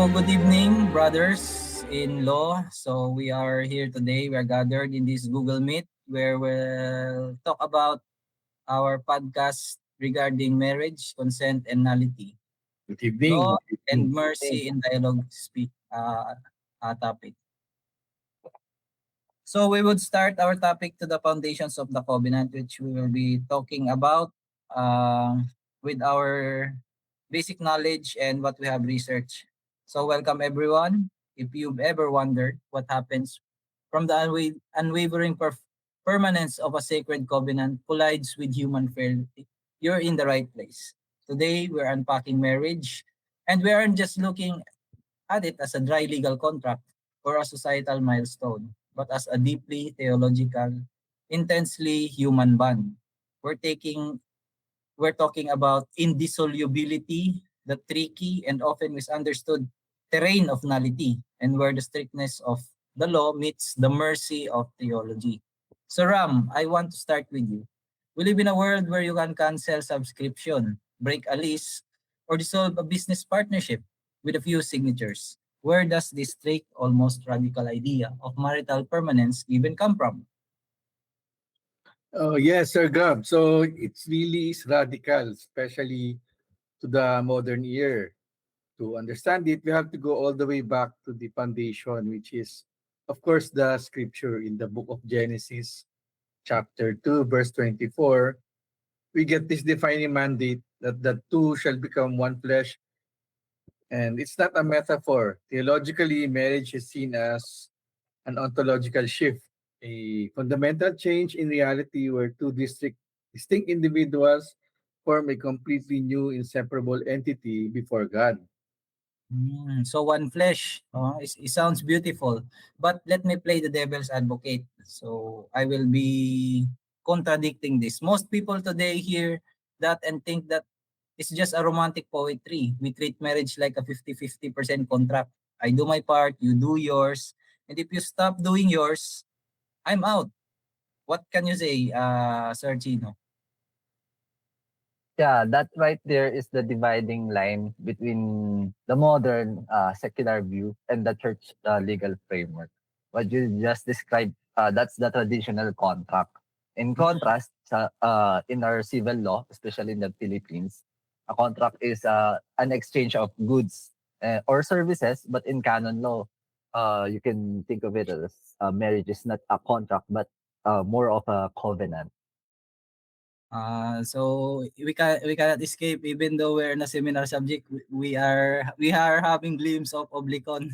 Good evening, brothers in law. So, we are here today. We are gathered in this Google Meet where we'll talk about our podcast regarding marriage, consent, and nullity. Good evening. Law Good and evening. mercy in dialogue topic. So, we would start our topic to the foundations of the covenant, which we will be talking about uh, with our basic knowledge and what we have researched. So, welcome everyone. If you've ever wondered what happens from the unwavering permanence of a sacred covenant collides with human frailty, you're in the right place. Today, we're unpacking marriage, and we aren't just looking at it as a dry legal contract or a societal milestone, but as a deeply theological, intensely human bond. We're taking we're talking about indissolubility, the tricky and often misunderstood terrain of nullity, and where the strictness of the law meets the mercy of theology. So Ram, I want to start with you. We live in a world where you can cancel subscription, break a lease, or dissolve a business partnership with a few signatures. Where does this strict, almost radical idea of marital permanence even come from? Oh, yes, Sir Gab. So it's really is radical, especially to the modern ear. To understand it, we have to go all the way back to the foundation, which is, of course, the scripture in the book of Genesis, chapter 2, verse 24. We get this defining mandate that the two shall become one flesh. And it's not a metaphor. Theologically, marriage is seen as an ontological shift, a fundamental change in reality where two distinct individuals form a completely new, inseparable entity before God. So one flesh. It sounds beautiful, but let me play the devil's advocate. So I will be contradicting this. Most people today hear that and think that it's just a romantic poetry. We treat marriage like a 50-50% contract. I do my part, you do yours. And if you stop doing yours, I'm out. What can you say, Sir Chino? Yeah, that right there is the dividing line between the modern secular view and the church legal framework. What you just described, that's the traditional contract. In contrast, in our civil law, especially in the Philippines, a contract is an exchange of goods or services. But in canon law, you can think of it as marriage is not a contract, but more of a covenant. So we cannot escape even though we're in a seminar subject. We are having glimpse of oblicon.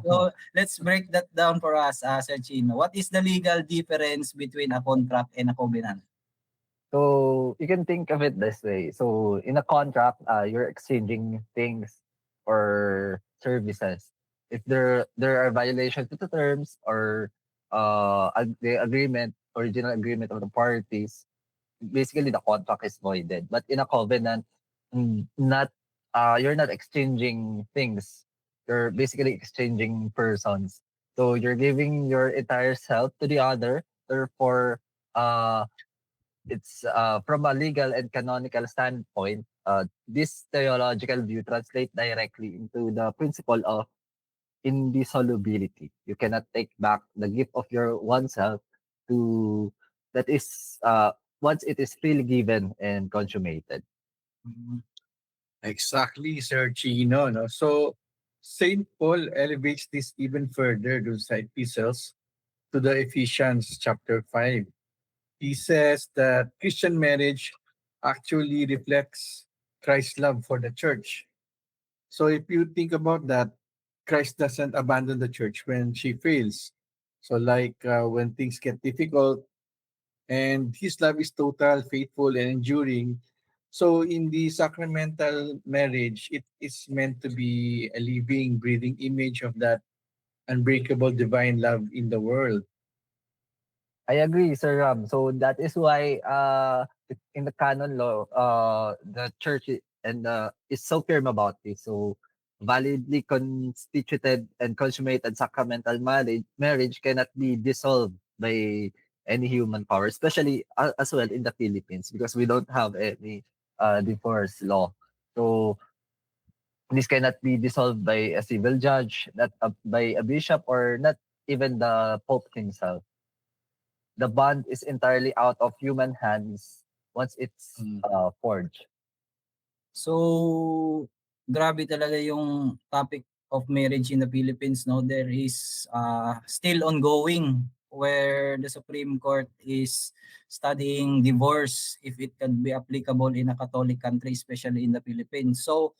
So let's break that down for us, Sir Chino. What is the legal difference between a contract and a covenant? So you can think of it this way. So in a contract, you're exchanging things or services. If there are violations to the terms or the agreement, original agreement of the parties, basically the contract is voided. But in a covenant, not you're not exchanging things. You're basically exchanging persons. So you're giving your entire self to the other. Therefore, it's from a legal and canonical standpoint, this theological view translates directly into the principle of indissolubility. You cannot take back the gift of your oneself to that is once it is freely given and consummated. Mm, Exactly, Sir Chino. No? So St. Paul elevates this even further dun sa epistles to the Ephesians chapter 5. He says that Christian marriage actually reflects Christ's love for the church. So if you think about that, Christ doesn't abandon the church when she fails. So like when things get difficult, and his love is total, faithful, and enduring. So in the sacramental marriage, it is meant to be a living, breathing image of that unbreakable divine love in the world. I agree, Sir Ram. So that is why in the canon law, the church is so firm about this. So validly constituted and consummated sacramental marriage cannot be dissolved by any human power, especially as well in the Philippines because we don't have any divorce law. So This cannot be dissolved by a civil judge, not by a bishop, or not even the Pope himself. The bond is entirely out of human hands once it's Mm. forged. So, grabe talaga yung topic of marriage in the Philippines, no? There is still ongoing where the Supreme Court is studying divorce if it can be applicable in a Catholic country, especially in the Philippines. So,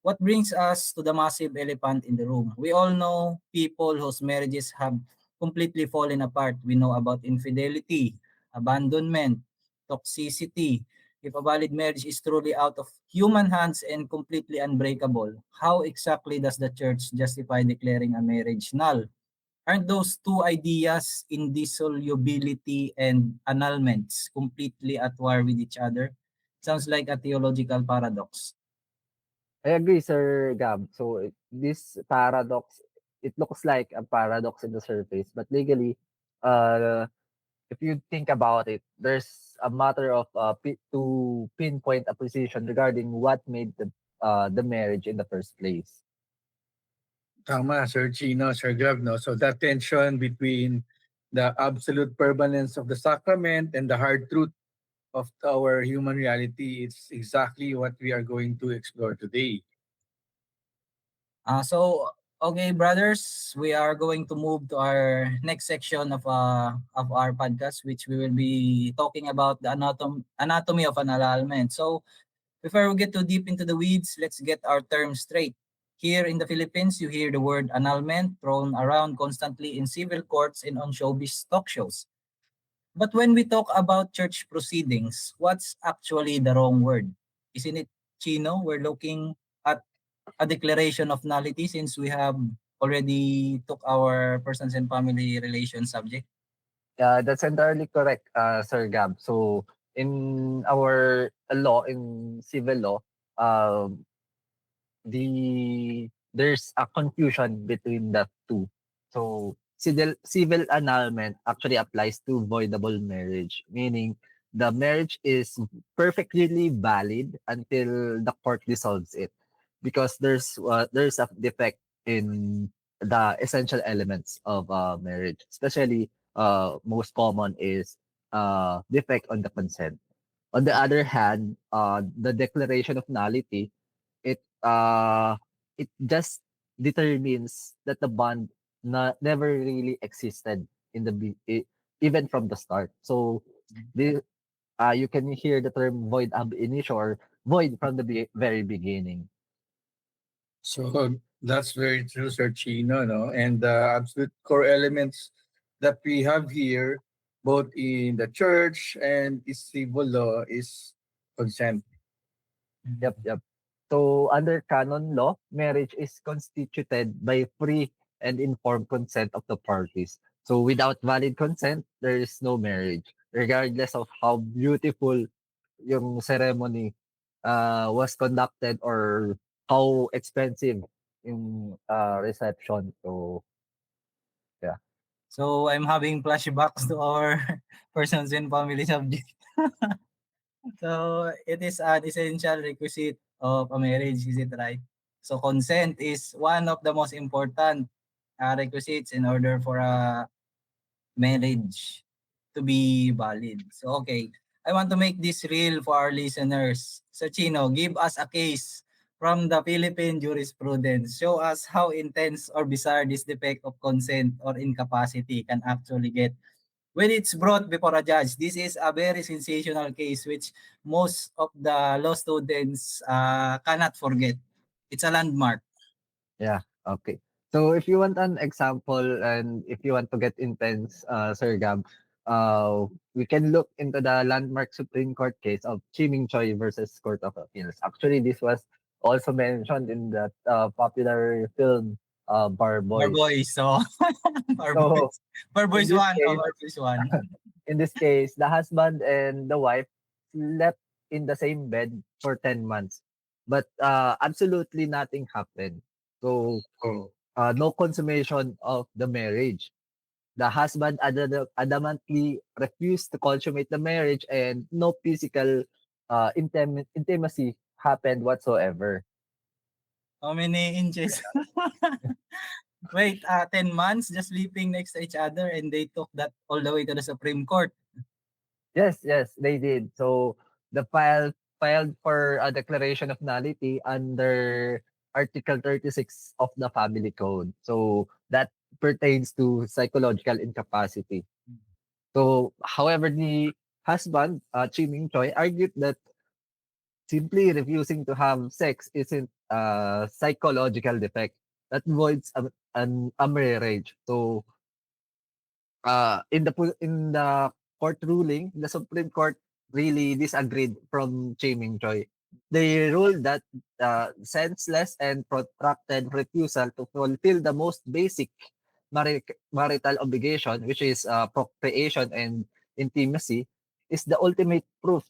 what brings us to the massive elephant in the room? We all know people whose marriages have completely fallen apart. We know about infidelity, abandonment, toxicity. If a valid marriage is truly out of human hands and completely unbreakable, how exactly does the church justify declaring a marriage null? Aren't those two ideas, indissolubility and annulments, completely at war with each other? Sounds like a theological paradox. I agree, Sir Gab. So this paradox, it looks like a paradox in the surface, but legally, uh, if you think about it, there's a matter of to pinpoint a position regarding what made the marriage in the first place. Tama, Sir Chino, Sir Gav, no? So that tension between the absolute permanence of the sacrament and the hard truth of our human reality is exactly what we are going to explore today. Okay, brothers, we are going to move to our next section of our podcast, which we will be talking about the anatomy of an annulment. So, before we get too deep into the weeds, let's get our terms straight. Here in the Philippines, you hear the word annulment thrown around constantly in civil courts and on showbiz talk shows. But when we talk about church proceedings, what's actually the wrong word? Isn't it, Chino? We're looking at a declaration of nullity since we have already took our persons and family relations subject. That's entirely correct, Sir Gab. So in our law, in civil law, um, there's a confusion between the two. So civil annulment actually applies to voidable marriage, meaning the marriage is perfectly valid until the court dissolves it, because there's a defect in the essential elements of marriage. Especially, most common is defect on the consent. On the other hand, the declaration of nullity, it it just determines that the bond never really existed in even from the start. So the you can hear the term void ab initio, or void from the very beginning. So that's very true, Sir Chino, no? And the absolute core elements that we have here, both in the church and the civil law, is consent. Yep, yep. So under canon law, marriage is constituted by free and informed consent of the parties. So without valid consent, there is no marriage, regardless of how beautiful yung ceremony was conducted, or how expensive yung reception. So yeah. So I'm having flashbacks to our persons and family subject. So it is an essential requisite of a marriage, is it right? So consent is one of the most important requisites in order for a marriage to be valid. So okay, I want to make this real for our listeners. So Chino, give us a case from the Philippine jurisprudence. Show us how intense or bizarre this defect of consent or incapacity can actually get when it's brought before a judge. This is a very sensational case which most of the law students cannot forget. It's a landmark. Yeah, okay. So if you want an example, and if you want to get intense, Sir Gab, we can look into the landmark Supreme Court case of Chiming Choi versus Court of Appeals. Actually, this was also mentioned in that popular film, Bar Bar Boys. boys. So bar So boys. Bar in boys this one. Oh, case, bar boys one. the husband and the wife slept in the same bed for 10 months, but absolutely nothing happened. So Oh. no consummation of the marriage. The husband adamantly refused to consummate the marriage, and no physical intimacy happened whatsoever. How many inches? Wait, 10 months just sleeping next to each other and they took that all the way to the Supreme Court. Yes, yes, they did. So the filed for a declaration of nullity under Article 36 of the Family Code. So that pertains to psychological incapacity. So, however, the husband, Chi Ming Choi, argued that simply refusing to have sex isn't a psychological defect that voids a marriage. So, in the court ruling, the Supreme Court really disagreed from Chi Ming Choi. They ruled that senseless and protracted refusal to fulfill the most basic marital obligation, which is procreation and intimacy, is the ultimate proof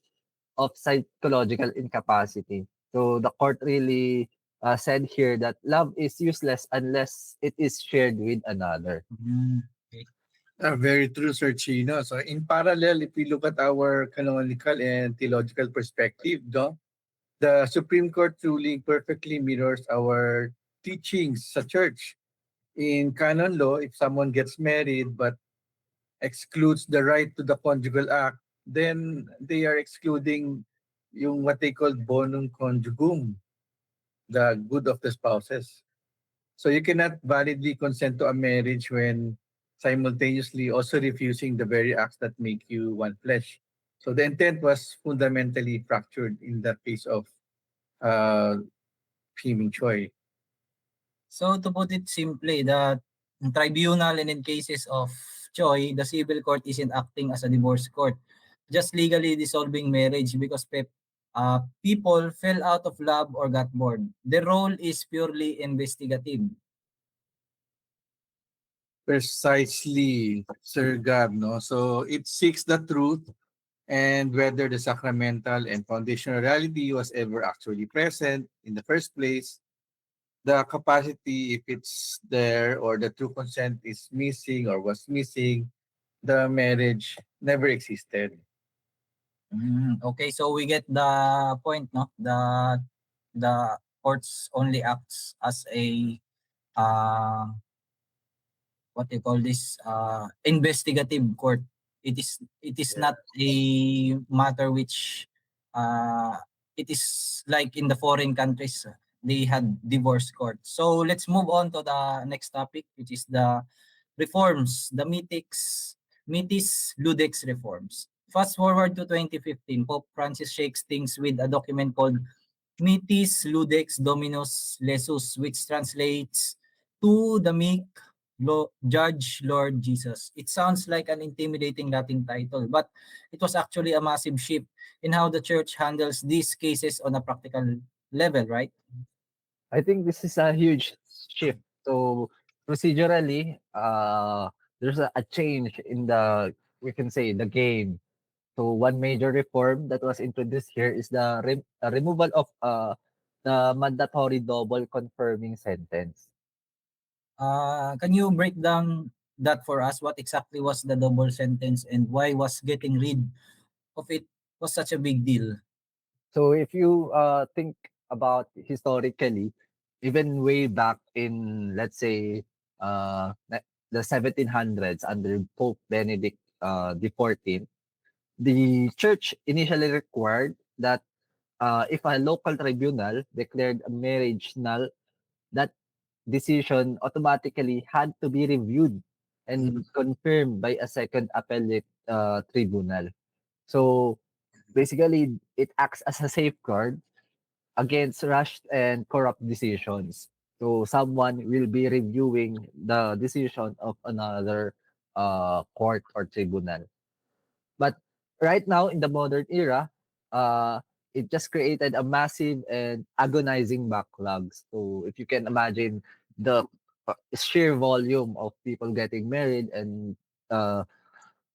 of psychological incapacity. So the court really said here that love is useless unless it is shared with another. Okay. Very true, Sir Chino. So in parallel, if we look at our canonical and theological perspective, no, the Supreme Court ruling perfectly mirrors our teachings sa church. In canon law, if someone gets married but excludes the right to the conjugal act, then they are excluding yung what they call bonum conjugum, the good of the spouses. So you cannot validly consent to a marriage when simultaneously also refusing the very acts that make you one flesh. So the intent was fundamentally fractured in the case of uh, Piming Choi. So to put it simply, the tribunal and in cases of Choi, the civil court isn't acting as a divorce court, just legally dissolving marriage because people fell out of love or got bored. The role is purely investigative. Precisely, Sir Gab, no? So it seeks the truth and whether the sacramental and foundational reality was ever actually present in the first place. The capacity, if it's there or the true consent is missing or was missing, the marriage never existed. Okay, so we get the point, no? The courts only acts as a uh, what you call this investigative court. It is not a matter which uh, it is like in the foreign countries, they had divorce court. So let's move on to the next topic, which is the reforms, the Metis Ludex reforms. Fast forward to 2015, Pope Francis shakes things with a document called Metis Ludex Dominus Lesus, which translates to the meek Judge Lord Jesus. It sounds like an intimidating Latin title, but it was actually a massive shift in how the church handles these cases on a practical level, right? I think this is a huge shift. So procedurally, there's a change in the, we can say, the game. So one major reform that was introduced here is the removal of the mandatory double confirming sentence. Can you break down that for us? What exactly was the double sentence and why was getting rid of it was such a big deal? So if you think about historically, even way back in, let's say, the 1700s under Pope Benedict the 14th, the church initially required that if a local tribunal declared a marriage null, that decision automatically had to be reviewed and confirmed by a second appellate tribunal. So basically, it acts as a safeguard against rushed and corrupt decisions. So someone will be reviewing the decision of another court or tribunal. But right now in the modern era, uh, it just created a massive and agonizing backlog. So if you can imagine the sheer volume of people getting married and uh,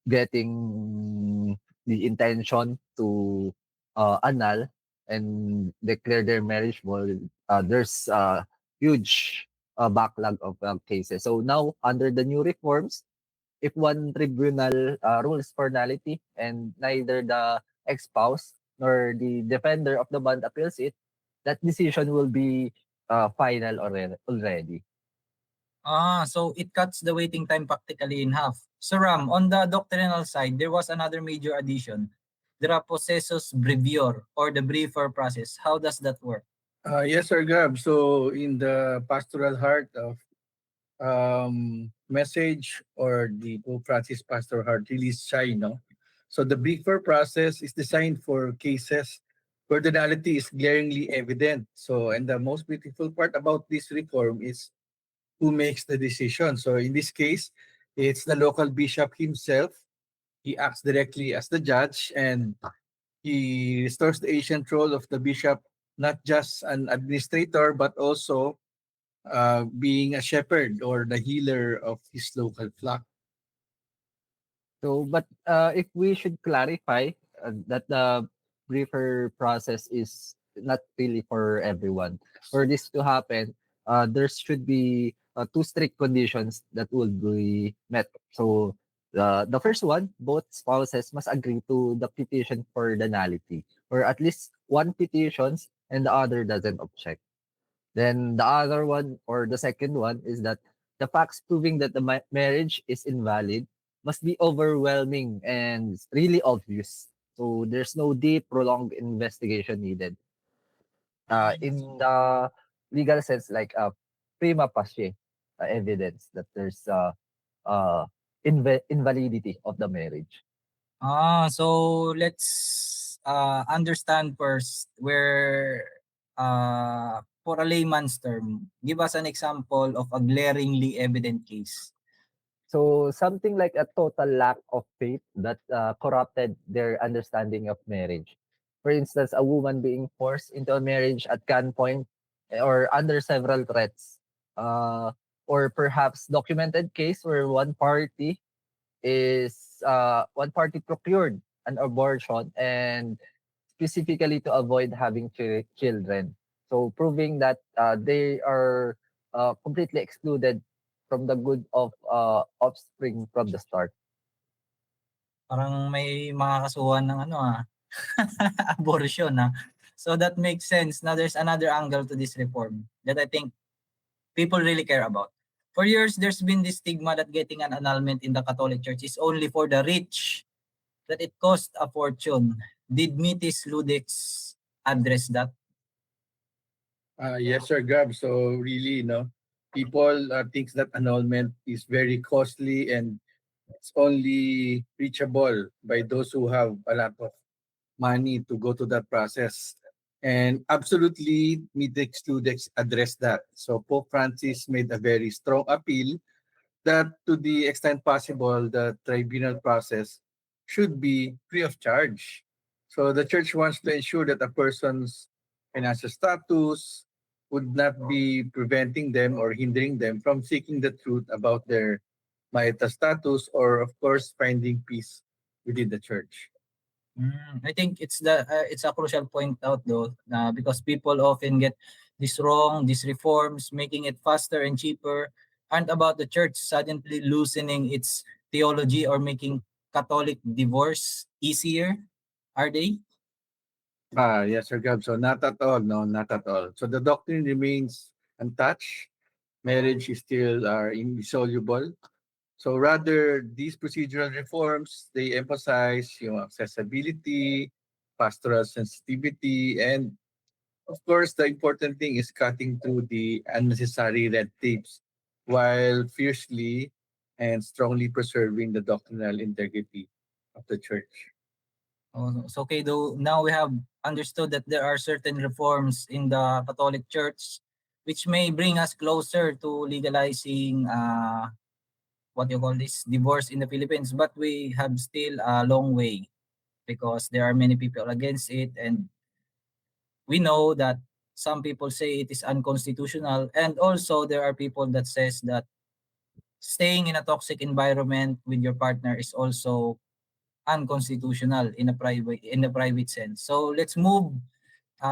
getting the intention to annul and declare their marriage void, there's a huge backlog of cases. So now, under the new reforms, if one tribunal rules for nullity and neither the ex-spouse nor the defender of the bond appeals it, that decision will be final already. So it cuts the waiting time practically in half. So Ram, on the doctrinal side, there was another major addition, the possessus brevior or the briefer process. How does that work? Yes, Sir Gab. So in the pastoral heart of message or the Pope Francis Pastoral Heart release Shine, no? So the briefer process is designed for cases where the nullity is glaringly evident. So and the most beautiful part about this reform is who makes the decision. So in this case, it's the local bishop himself. He acts directly as the judge and he restores the ancient role of the bishop, not just an administrator, but also being a shepherd or the healer of his local flock. So, but if we should clarify that the briefer process is not really for everyone. For this to happen, there should be two strict conditions that will be met. So, the first one, both spouses must agree to the petition for the nullity, or at least one petitions and the other doesn't object. Then the other one or the second one is that the facts proving that the marriage is invalid must be overwhelming and really obvious. So there's no deep, prolonged investigation needed. In the legal sense, like prima facie evidence that there's uh, invalidity of the marriage. So let's understand first where for a layman's term, give us an example of a glaringly evident case. So something like a total lack of faith that corrupted their understanding of marriage. For instance, a woman being forced into a marriage at gunpoint or under several threats. Or perhaps documented case where one party procured an abortion and specifically to avoid having children. So proving that they are completely excluded from the good of offspring from the start. Parang may mga kasuhan ng abortion. So that makes sense. Now there's another angle to this reform that I think people really care about. For years, there's been this stigma that getting an annulment in the Catholic Church is only for the rich, that it costs a fortune. Did Mitis Ludex address that? Yes, Sir Gab. So really, people thinks that annulment is very costly and it's only reachable by those who have a lot of money to go to that process. And absolutely, Midex Ludex addressed that. So Pope Francis made a very strong appeal that to the extent possible, the tribunal process should be free of charge. So the church wants to ensure that a person's financial status would not be preventing them or hindering them from seeking the truth about their marital status or, of course, finding peace within the church. I think it's a crucial point out though, because people often get this wrong. These reforms, making it faster and cheaper, aren't about the church suddenly loosening its theology or making Catholic divorce easier, are they? Yes, Sir Gab. So not at all. No, not at all. So the doctrine remains untouched. Marriage is still indissoluble. So rather, these procedural reforms, they emphasize accessibility, pastoral sensitivity, and of course, the important thing is cutting through the unnecessary red tapes while fiercely and strongly preserving the doctrinal integrity of the church. Oh, so okay, though now we have understood that there are certain reforms in the Catholic Church which may bring us closer to legalizing what you call this divorce in the Philippines, but we have still a long way because there are many people against it, and we know that some people say it is unconstitutional, and also there are people that says that staying in a toxic environment with your partner is also unconstitutional in a private sense. So let's move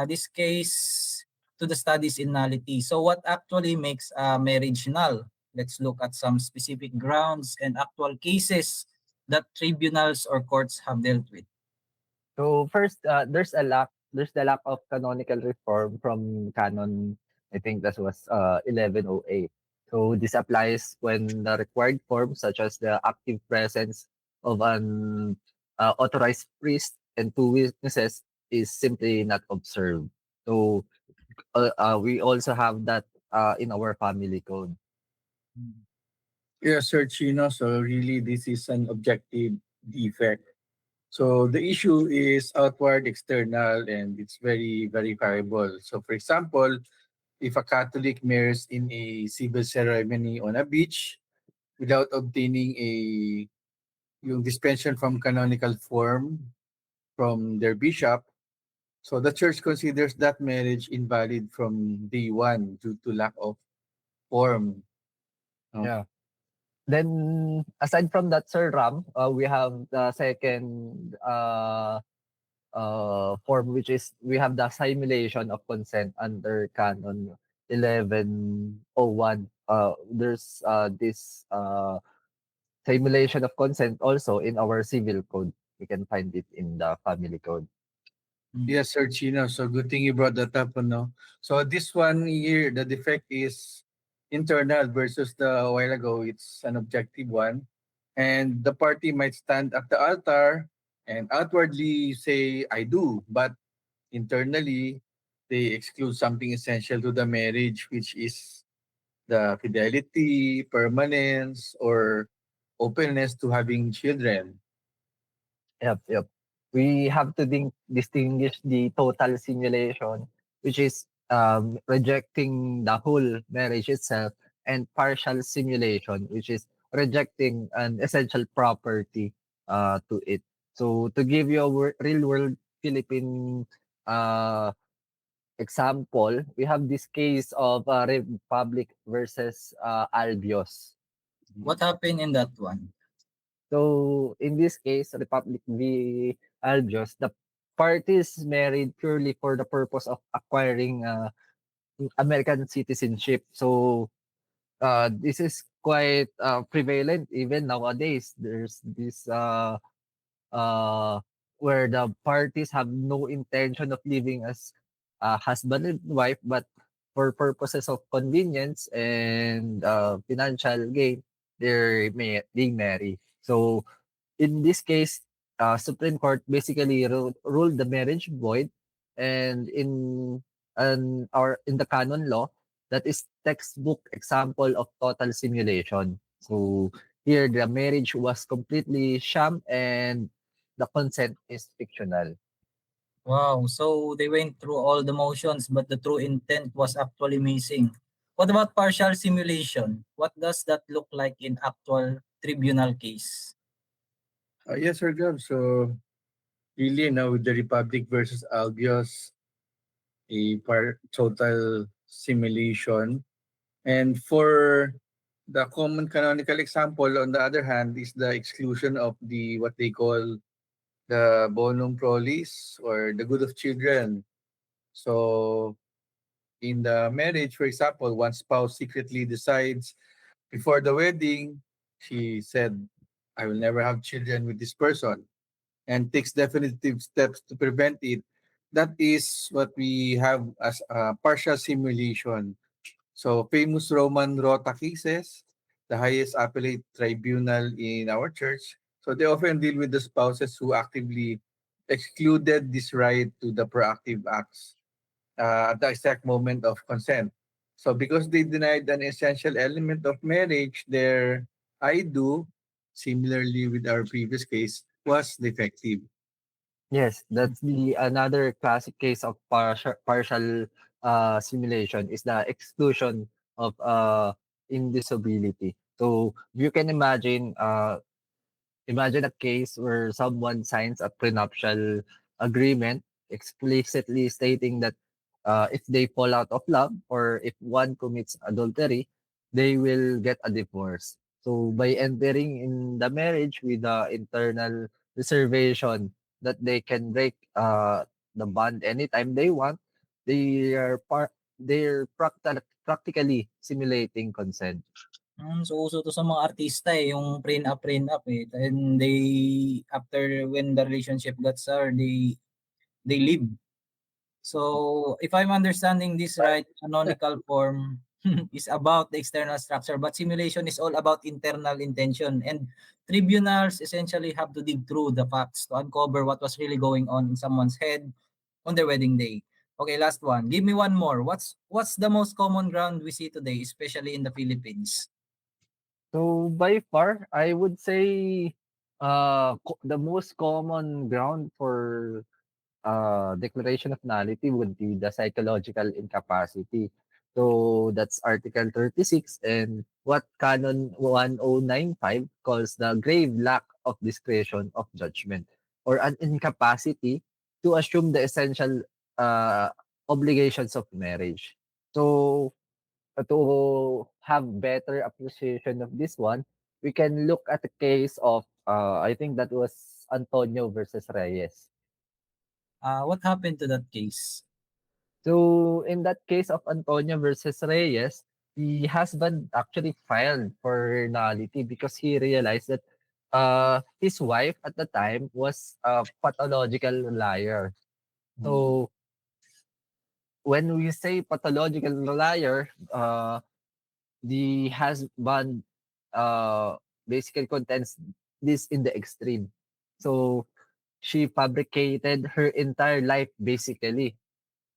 this case to the studies in nullity. So what actually makes a marriage null? Let's look at some specific grounds and actual cases that tribunals or courts have dealt with. So first, there's the lack of canonical reform from Canon I think that was 1108. So this applies when the required forms such as the active presence of an authorized priest and two witnesses is simply not observed. So we also have that in our family code. Yeah, Sir Chino. So really, this is an objective defect. So the issue is outward, external, and it's very verifiable. So for example, if a Catholic marries in a civil ceremony on a beach without obtaining a yung dispensation from canonical form from their bishop, so the church considers that marriage invalid from day one due to lack of form. No? Yeah. Then aside from that, Sir Ram, we have the second form, which is we have the simulation of consent under Canon 1101. There's this simulation of consent also in our civil code. We can find it in the family code. Yes, Sir Chino. So good thing you brought that up. No? So this one here, the defect is internal versus the a while ago. It's an objective one. And the party might stand at the altar and outwardly say, I do. But internally, they exclude something essential to the marriage, which is the fidelity, permanence, or openness to having children. Yep, yep. We have to distinguish the total simulation, which is rejecting the whole marriage itself, and partial simulation, which is rejecting an essential property to it. So to give you a real world Philippine uh, example, we have this case of Republic versus Albios. What happened in that one? So in this case, Republic v. Albios, the parties married purely for the purpose of acquiring American citizenship. So this is quite prevalent even nowadays. There's this uh, where the parties have no intention of living as husband and wife, but for purposes of convenience and financial gain, they marry. So in this case, Supreme Court basically ruled the marriage void, and in the canon law, that is textbook example of total simulation. So here, the marriage was completely sham, and the consent is fictional. Wow, so they went through all the motions, but the true intent was actually missing. What about partial simulation? What does that look like in actual tribunal case? Yes, Sir Gab. So really now with the Republic versus Albios, total simulation. And for the common canonical example, on the other hand, is the exclusion of the what they call the bonum prolis or the good of children. So in the marriage, for example, one spouse secretly decides before the wedding, she said, I will never have children with this person, and takes definitive steps to prevent it. That is what we have as a partial simulation. So famous Roman Rota cases, the highest appellate tribunal in our church. So they often deal with the spouses who actively excluded this right to the proactive acts at the exact moment of consent. So because they denied an essential element of marriage, their I do, similarly with our previous case, was defective. Yes, that's the another classic case of partial simulation is the exclusion of indissolubility. So you can imagine a case where someone signs a prenuptial agreement explicitly stating that if they fall out of love or if one commits adultery, they will get a divorce. So by entering in the marriage with the internal reservation that they can break the bond anytime they want, they're practically simulating consent. So uso to sa mga artista eh, yung prenup eh. And they, after when the relationship got sour, they leave. So if I'm understanding this right, canonical form is about the external structure, but simulation is all about internal intention. And tribunals essentially have to dig through the facts to uncover what was really going on in someone's head on their wedding day. Okay, last one. Give me one more. What's the most common ground we see today, especially in the Philippines? So by far, I would say the most common ground for declaration of nullity would be the psychological incapacity. So that's Article 36 and what Canon 1095 calls the grave lack of discretion of judgment or an incapacity to assume the essential uh, obligations of marriage. So to have better appreciation of this one, we can look at the case of I think that was Antonio versus Reyes. What happened to that case? So in that case of Antonio versus Reyes, the husband actually filed for nullity because he realized that his wife at the time was a pathological liar. Hmm. So when we say pathological liar, the husband basically contends this in the extreme. So she fabricated her entire life basically.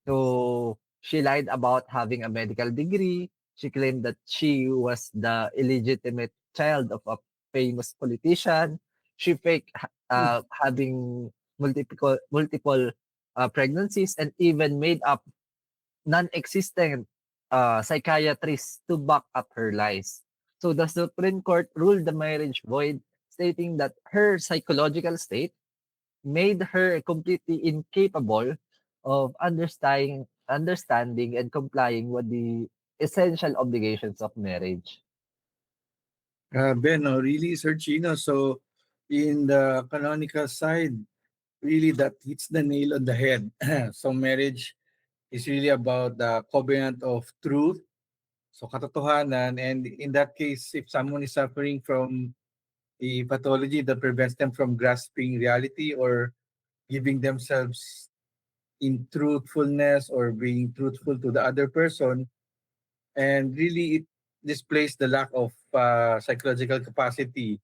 So she lied about having a medical degree. She claimed that she was the illegitimate child of a famous politician. She faked having multiple pregnancies and even made up non-existent psychiatrists to back up her lies. So the Supreme Court ruled the marriage void, stating that her psychological state made her completely incapable of understanding and complying with the essential obligations of marriage. Ben, no, really, Sir Chino. So, in the canonical side, really that hits the nail on the head. So, marriage is really about the covenant of truth. So, katotohanan. And in that case, if someone is suffering from a pathology that prevents them from grasping reality or giving themselves in truthfulness or being truthful to the other person, and really it displays the lack of psychological capacity,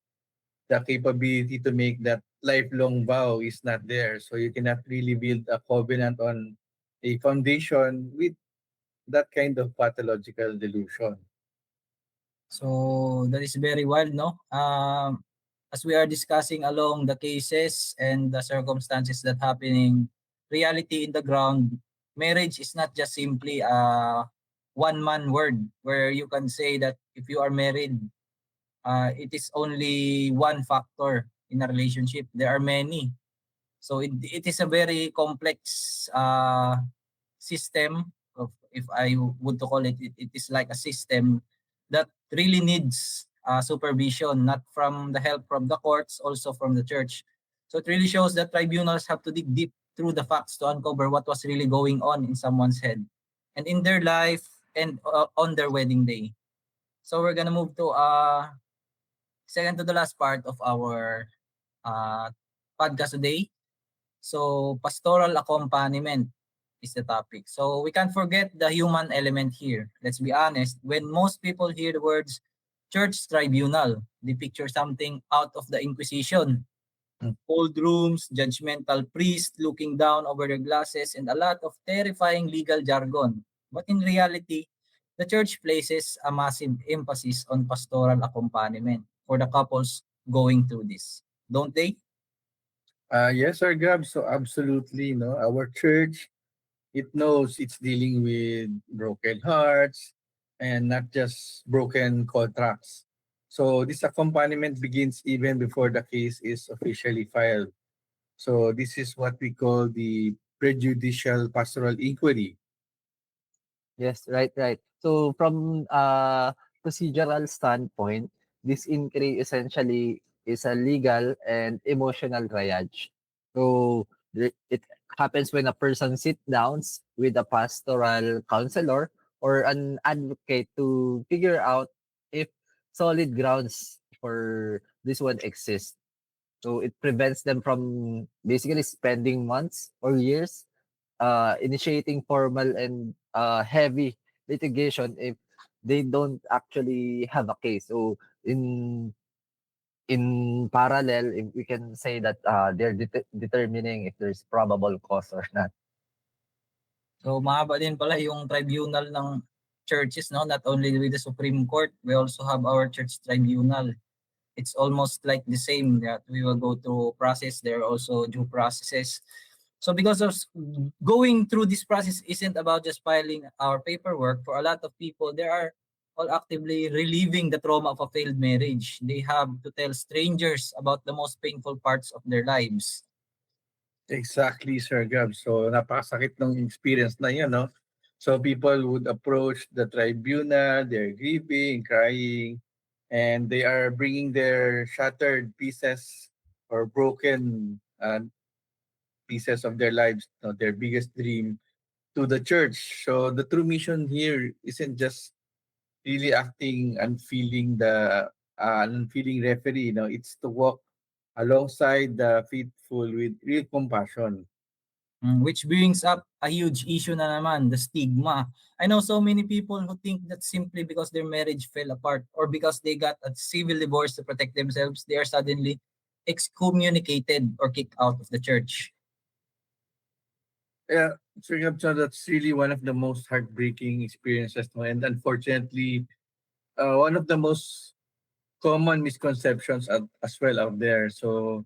the capability to make that lifelong vow is not there. So you cannot really build a covenant on a foundation with that kind of pathological delusion. So that is very wild, no? As we are discussing along the cases and the circumstances that happening, reality in the ground, marriage is not just simply a one-man word where you can say that if you are married, it is only one factor in a relationship. There are many. So it is a very complex system of, if I would to call it, it is like a system that really needs supervision, not from the help from the courts, also from the church. So it really shows that tribunals have to dig deep through the facts to uncover what was really going on in someone's head and in their life and on their wedding day. So we're gonna move to second to the last part of our uh, podcast today. So pastoral accompaniment is the topic. So we can't forget the human element here. Let's be honest. When most people hear the words church tribunal, they picture something out of the Inquisition. Old rooms, judgmental priests looking down over their glasses, and a lot of terrifying legal jargon. But in reality, the church places a massive emphasis on pastoral accompaniment for the couples going through this. Don't they? Yes, Sir Gab. So absolutely, no, our church, it knows it's dealing with broken hearts and not just broken contracts. So this accompaniment begins even before the case is officially filed. So this is what we call the prejudicial pastoral inquiry. Yes, right, right. So from procedural standpoint, this inquiry essentially is a legal and emotional triage. So it happens when a person sits down with a pastoral counselor or an advocate to figure out if solid grounds for this one exist. So it prevents them from basically spending months or years initiating formal and heavy litigation if they don't actually have a case. So in parallel, if we can say that they're determining if there's probable cause or not. So mahaba din pala yung tribunal ng churches, no? Not only with the Supreme Court, we also have our church tribunal. It's almost like the same that we will go through process. There are also due processes. So because of going through this process isn't about just filing our paperwork. For a lot of people, they are all actively relieving the trauma of a failed marriage. They have to tell strangers about the most painful parts of their lives. Exactly, Sir Gab. So, napakasakit ng experience na yun, no? So, people would approach the tribunal, they're grieving, crying, and they are bringing their shattered pieces or broken pieces of their lives, their biggest dream, to the church. So, the true mission here isn't just really acting and feeling the unfeeling referee, it's to walk alongside the faithful with real compassion. Which brings up a huge issue na naman, the stigma. I know so many people who think that simply because their marriage fell apart or because they got a civil divorce to protect themselves, they are suddenly excommunicated or kicked out of the church. Yeah, so that's really one of the most heartbreaking experiences, no? And unfortunately, one of the most common misconceptions as well out there. So,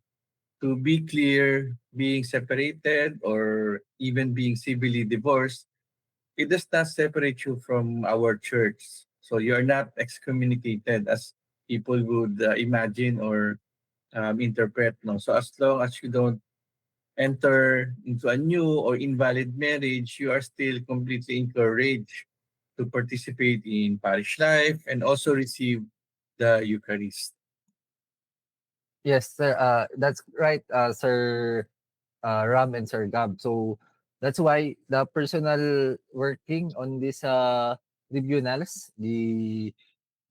to be clear, being separated or even being civilly divorced, it does not separate you from our church. So, you're not excommunicated as people would imagine or interpret. No? So, as long as you don't enter into a new or invalid marriage, you are still completely encouraged to participate in parish life and also receive the Eucharist. Yes, sir. That's right, Sir Ram and Sir Gab. So that's why the personal working on these tribunals, the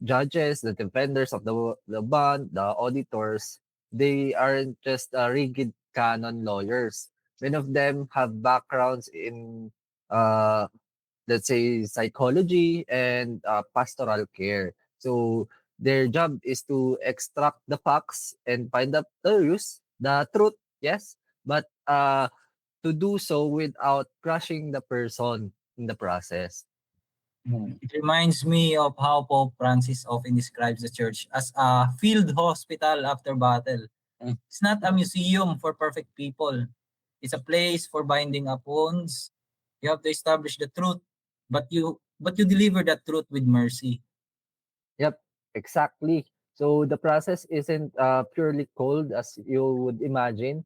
judges, the defenders of the bond, the auditors, they aren't just rigid canon lawyers. Many of them have backgrounds in uh, let's say psychology and pastoral care. So their job is to extract the facts and find out the truth, yes, but to do so without crushing the person in the process. It reminds me of how Pope Francis often describes the church as a field hospital after battle. Mm. It's not a museum for perfect people. It's a place for binding up wounds. You have to establish the truth, but you deliver that truth with mercy. Yep, exactly. So the process isn't purely cold as you would imagine,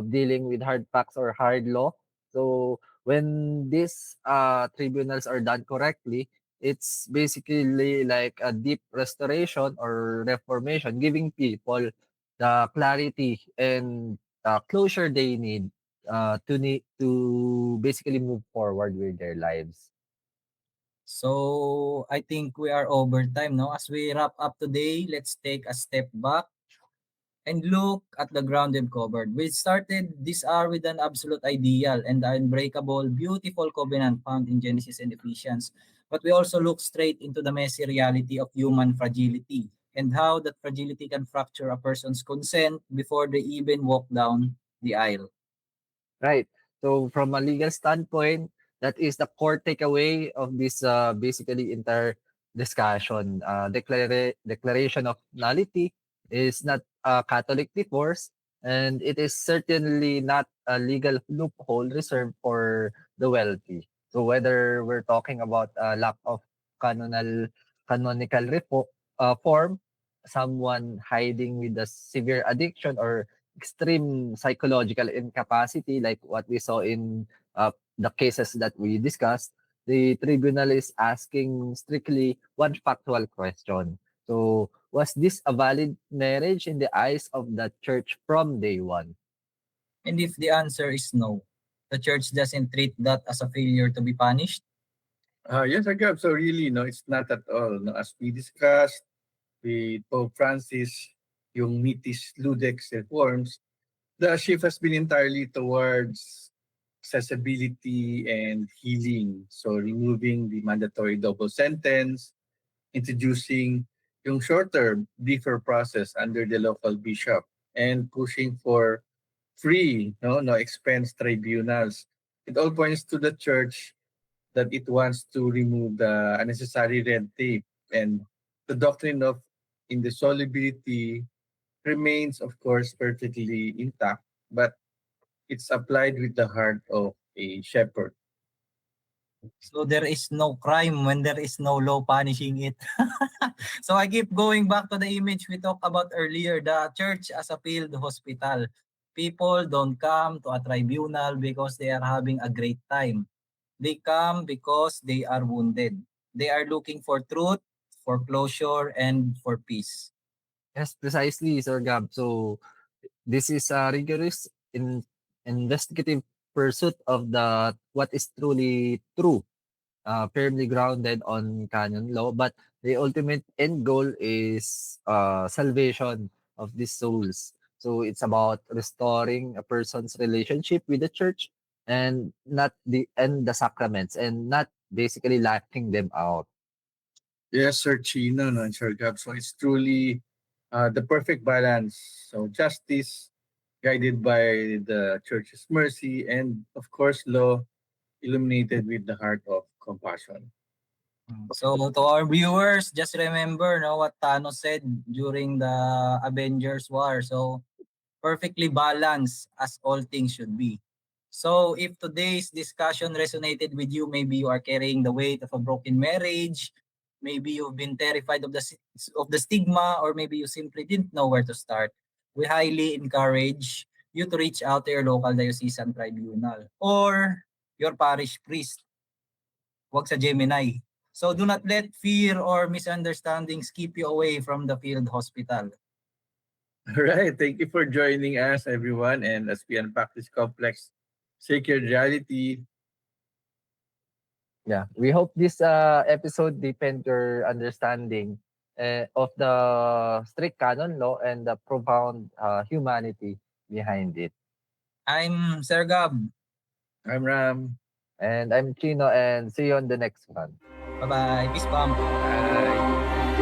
dealing with hard facts or hard law. So when these tribunals are done correctly, it's basically like a deep restoration or reformation, giving people the clarity and closure they need to basically move forward with their lives. So I think we are over time, no? As we wrap up today, let's take a step back and look at the ground we've covered. We started this hour with an absolute ideal and unbreakable, beautiful covenant found in Genesis and Ephesians. But we also look straight into the messy reality of human fragility and how that fragility can fracture a person's consent before they even walk down the aisle. Right. So from a legal standpoint, that is the core takeaway of this basically entire discussion. Declaration of nullity is not a Catholic divorce, and it is certainly not a legal loophole reserved for the wealthy. So whether we're talking about a lack of canonical form, someone hiding with a severe addiction, or extreme psychological incapacity, like what we saw in the cases that we discussed, the tribunal is asking strictly one factual question. So, was this a valid marriage in the eyes of the church from day one? And if the answer is no, the church doesn't treat that as a failure to be punished. Yes, Agab. So really, no, it's not at all. No, as we discussed with Pope Francis, yung Mitis Ludex reforms, the shift has been entirely towards accessibility, and healing. So removing the mandatory double sentence, introducing yung shorter, briefer process under the local bishop, and pushing for free, no expense tribunals. It all points to the church that it wants to remove the unnecessary red tape, and the doctrine of indissolubility remains, of course, perfectly intact, but it's applied with the heart of a shepherd. So there is no crime when there is no law punishing it. So I keep going back to the image we talked about earlier, the church as a field hospital. People don't come to a tribunal because they are having a great time. They come because they are wounded. They are looking for truth, for closure, and for peace. Yes, precisely, Sir Gab. So this is a rigorous investigative pursuit of the what is truly true, firmly grounded on canon law. But the ultimate end goal is salvation of these souls. So it's about restoring a person's relationship with the church and not the sacraments, and not basically locking them out. Yes, Sir Chino, no, and Sir Gab. So it's truly the perfect balance. So justice guided by the church's mercy, and of course law illuminated with the heart of compassion. So to our viewers, just remember what Thanos said during the Avengers War. So perfectly balanced as all things should be. So if today's discussion resonated with you, maybe you are carrying the weight of a broken marriage, maybe you've been terrified of the stigma, or maybe you simply didn't know where to start, we highly encourage you to reach out to your local diocesan tribunal or your parish priest. Wag sa Gemini. So do not let fear or misunderstandings keep you away from the field hospital. All right. Thank you for joining us, everyone. And as we unpack this complex sacred reality, Yeah, we hope this episode deepened your understanding of the strict canon law and the profound humanity behind it. I'm Sir Gab. I'm Ram. And I'm Chino, and see you on the next one. Bye-bye. Peace bomb. Bye.